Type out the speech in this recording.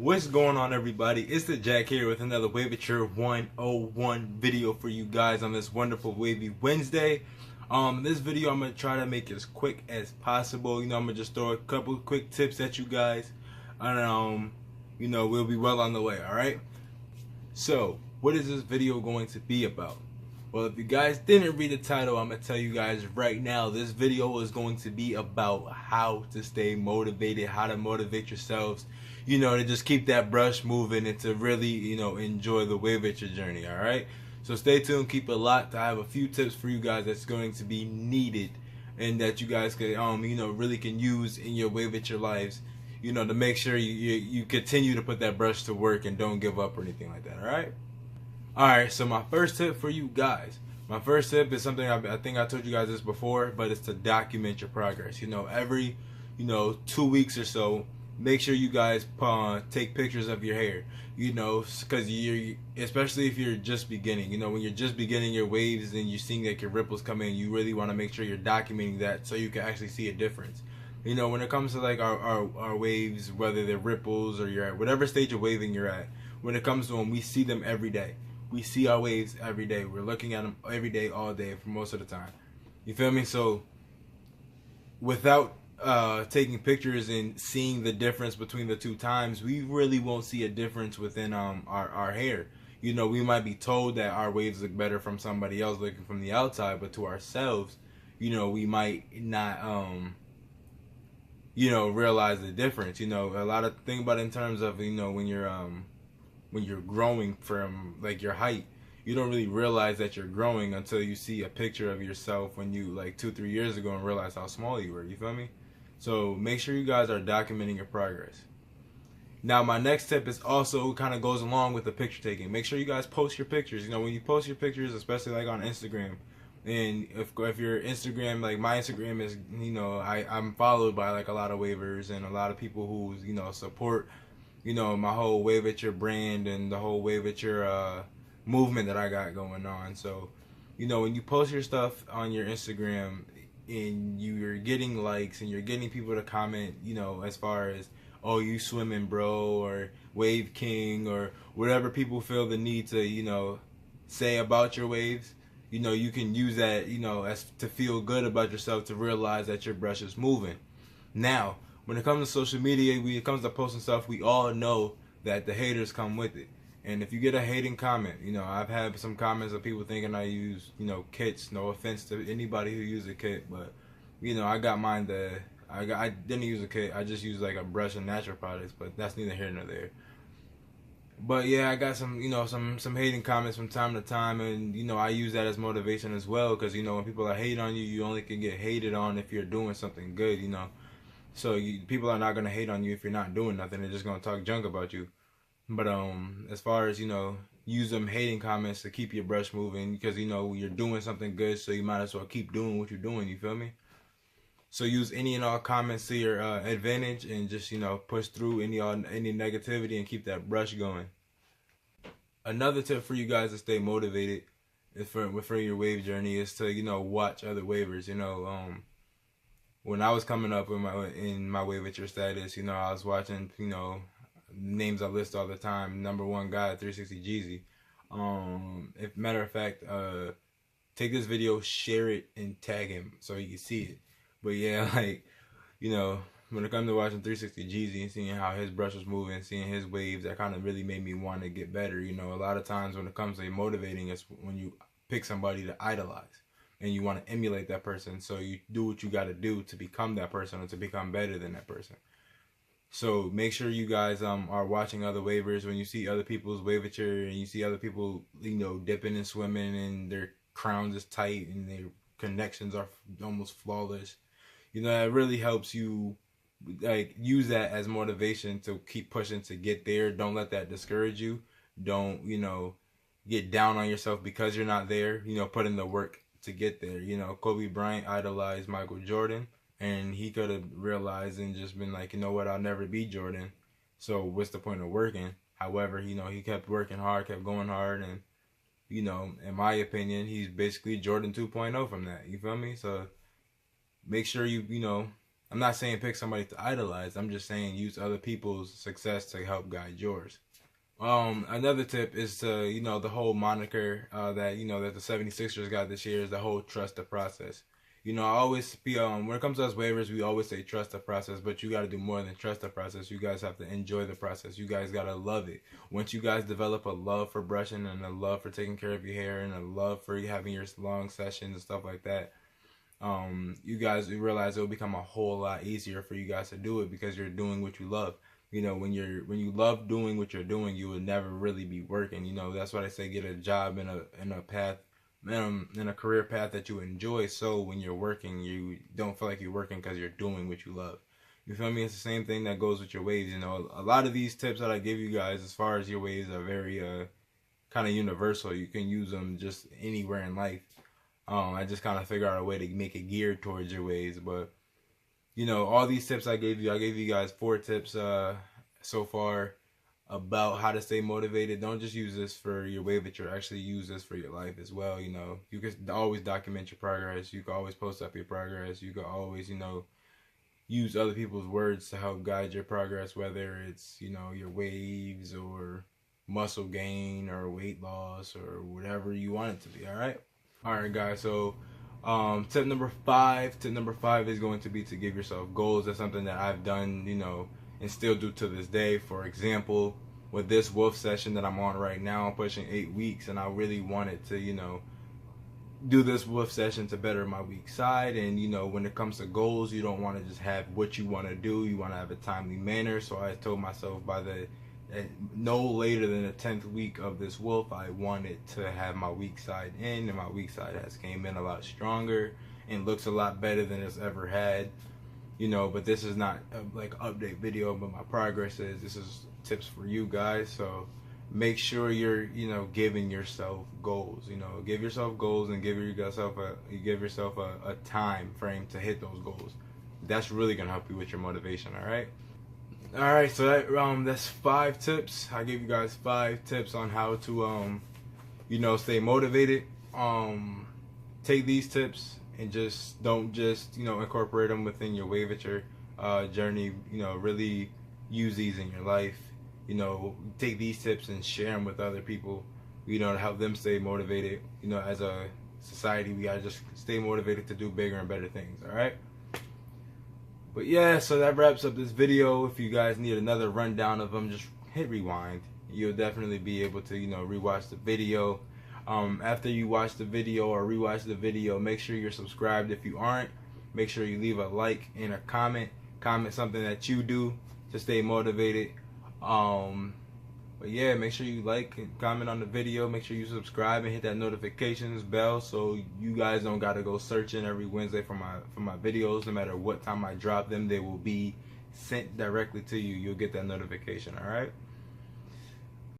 What's going on, everybody? It's the Jack here with another Waviture 101 video for you guys on this wonderful Wavy Wednesday. This video I'm gonna try to make as quick as possible. I'm gonna just throw a couple quick tips at you guys, and we'll be well on the way. All right. So, what is this video going to be about? Well, if you guys didn't read the title, I'm gonna tell you guys right now. This video is going to be about how to stay motivated, how to motivate yourselves. To just keep that brush moving and to really, enjoy the Waviture journey, all right? So stay tuned, keep it locked. I have a few tips for you guys that's going to be needed and that you guys can, really can use in your Waviture lives, to make sure you continue to put that brush to work and don't give up or anything like that, all right? All right, so my first tip for you guys. My first tip is something I think I told you guys this before, but it's to document your progress. Every, 2 weeks or so, make sure you guys take pictures of your hair, because especially if you're just beginning, when you're just beginning your waves and you're seeing like your ripples come in, you really want to make sure you're documenting that so you can actually see a difference. When it comes to like our waves, whether they're ripples or you're at whatever stage of waving you're at, when it comes to them, we see them every day. We see our waves every day. We're looking at them every day, all day, for most of the time. You feel me? So without taking pictures and seeing the difference between the two times, we really won't see a difference within our hair. We might be told that our waves look better from somebody else looking from the outside, but to ourselves, we might not realize the difference. A lot of think about it in terms of when you're growing from like your height, you don't really realize that you're growing until you see a picture of yourself when you like 2-3 years ago and realize how small you were. You feel me? So make sure you guys are documenting your progress. Now my next tip is also kind of goes along with the picture taking. Make sure you guys post your pictures. When you post your pictures, especially like on Instagram, and if your Instagram, like my Instagram is, I'm followed by like a lot of wavers and a lot of people who support my whole Waviture brand and the whole Waviture movement that I got going on. So when you post your stuff on your Instagram and you're getting likes and you're getting people to comment, as far as, oh, you swimming, bro, or Wave King, or whatever people feel the need to, say about your waves, you can use that, as to feel good about yourself, to realize that your brush is moving. Now, when it comes to social media, when it comes to posting stuff, we all know that the haters come with it. And if you get a hating comment, I've had some comments of people thinking I use, kits. No offense to anybody who uses a kit, but, I got mine I didn't use a kit. I just used like a brush and natural products, but that's neither here nor there. But yeah, I got some, some hating comments from time to time, and, I use that as motivation as well, because, when people are hating on you, you only can get hated on if you're doing something good, So people are not going to hate on you if you're not doing nothing. They're just going to talk junk about you. But as far as, use them hating comments to keep your brush moving, because, you're doing something good, so you might as well keep doing what you're doing, you feel me? So use any and all comments to your advantage, and just, push through any negativity and keep that brush going. Another tip for you guys to stay motivated for your wave journey is to, watch other wavers. When I was coming up in my Waviture status, I was watching, names I list all the time. Number one guy, 360 Jeezy. If matter of fact, take this video, share it, and tag him so you can see it. But yeah, like, when it comes to watching 360 Jeezy and seeing how his brush was moving, seeing his waves, that kind of really made me want to get better. A lot of times when it comes to motivating, it's when you pick somebody to idolize and you want to emulate that person, so you do what you got to do to become that person or to become better than that person. So make sure you guys are watching other wavers. When you see other people's Waviture and you see other people dipping and swimming and their crowns is tight and their connections are almost flawless, it really helps you like use that as motivation to keep pushing to get there. Don't let that discourage you. Don't get down on yourself because you're not there. Put in the work to get there. Kobe Bryant idolized Michael Jordan, and he could have realized and just been like, what, I'll never be Jordan, so what's the point of working? However, he kept working hard, kept going hard, and in my opinion, he's basically Jordan 2.0 from that. You feel me? So make sure you I'm not saying pick somebody to idolize. I'm just saying use other people's success to help guide yours. Another tip is to, the whole moniker that, that the 76ers got this year is the whole trust the process. I always be, when it comes to us waivers, we always say trust the process, but you got to do more than trust the process. You guys have to enjoy the process. You guys got to love it. Once you guys develop a love for brushing and a love for taking care of your hair and a love for having your long sessions and stuff like that, you guys realize it will become a whole lot easier for you guys to do it because you're doing what you love. When you love doing what you're doing, you would never really be working. That's why they say get a job in a path, in a career path that you enjoy. So when you're working, you don't feel like you're working because you're doing what you love. You feel me? It's the same thing that goes with your waves. A lot of these tips that I give you guys as far as your waves are very kind of universal. You can use them just anywhere in life. I just kind of figure out a way to make it geared towards your waves, but all these tips I gave you guys 4 tips so far about how to stay motivated. Don't just use this for your waivature, actually use this for your life as well. You can always document your progress. You can always post up your progress. You can always, use other people's words to help guide your progress, whether it's, your waves or muscle gain or weight loss or whatever you want it to be, all right? All right, guys, so tip number 5 is going to be to give yourself goals. That's something that I've done, and still do to this day. For example, with this wolf session that I'm on right now, I'm pushing 8 weeks, and I really wanted to, do this wolf session to better my weak side. And when it comes to goals, you don't want to just have what you want to do. You want to have a timely manner. So I told myself by no later than the 10th week of this wolf, I wanted to have my weak side in, and my weak side has came in a lot stronger and looks a lot better than it's ever had. But this is not like an update video, but my progress is. This is tips for you guys. So make sure you're giving yourself goals. Give yourself goals and give yourself a time frame to hit those goals. That's really gonna help you with your motivation. All right, so that's 5 tips. I gave you guys 5 tips on how to stay motivated. Take these tips and just don't incorporate them within your waivature journey. Really use these in your life. Take these tips and share them with other people, to help them stay motivated. As a society, we gotta just stay motivated to do bigger and better things. All right. But yeah, so that wraps up this video. If you guys need another rundown of them, just hit rewind. You'll definitely be able to, rewatch the video. After you watch the video or rewatch the video, make sure you're subscribed. If you aren't, make sure you leave a like and a comment. Comment something that you do to stay motivated. But yeah, make sure you like and comment on the video. Make sure you subscribe and hit that notifications bell so you guys don't gotta go searching every Wednesday for my videos. No matter what time I drop them, they will be sent directly to you. You'll get that notification. All right.